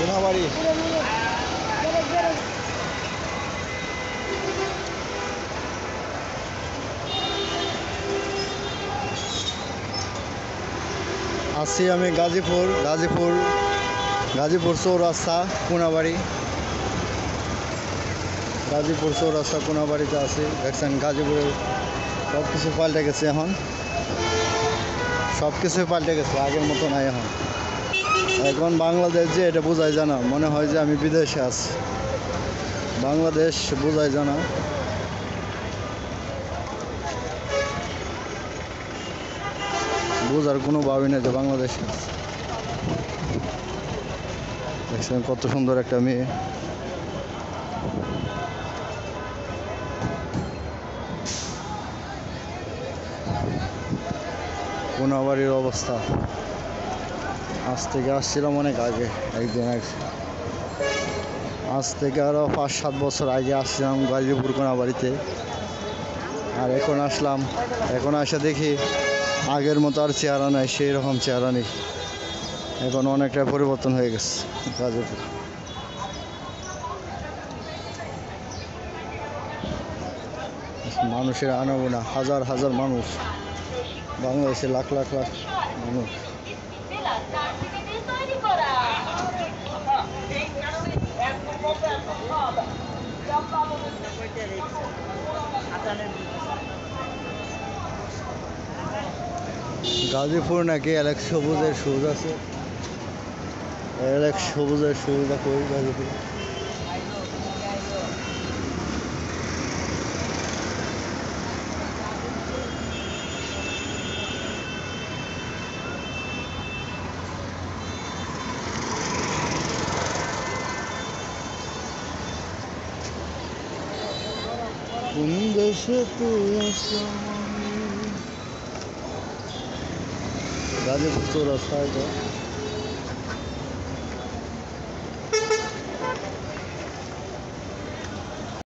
কোনাবাড়ি। আছি আমি গাজীপুর চৌরাস্তা কোনাবাড়ি। গাজীপুর চৌরাস্তা কোনাবাড়িতে আছি। দেখছেন গাজীপুরের সব কিছু পাল্টে গেছে, এখন সব কিছুই পাল্টে গেছে, আগের মতো নাই। এখন বাংলাদেশ যে এটা বোঝাই জানা, মনে হয় যে আমি বিদেশে আছি। বাংলাদেশ বোঝাই জানা, বোঝার কোনো ভাবই না যে বাংলাদেশে আছে। দেখছেন কত সুন্দর একটা মেয়ে। কোনাবাড়ির অবস্থা, আজ থেকে আসছিলাম অনেক আগে, একদিন আগে, আজ থেকে আরও 5-7 বছর আগে আসছিলাম গাজীপুর কোনাবাড়িতে। আর এখন আসলাম, এখন আসা দেখি আগের মতো আর চেহারা নাই, সেই রকম চেহারা নেই। এখন অনেকটা পরিবর্তন হয়ে গেছে গাজীপুর। মানুষের আনাগোনা, হাজার হাজার মানুষ, বাংলাদেশে লাখ লাখ লাখ মানুষ। গাজীপুর নাকি এলাক সবুজের সুজ আছে, এলাক সবুজের সুবিধা কই গাজীপুর। কোন দেশে তুই গাজীপুর চৌরাস্তা এটা।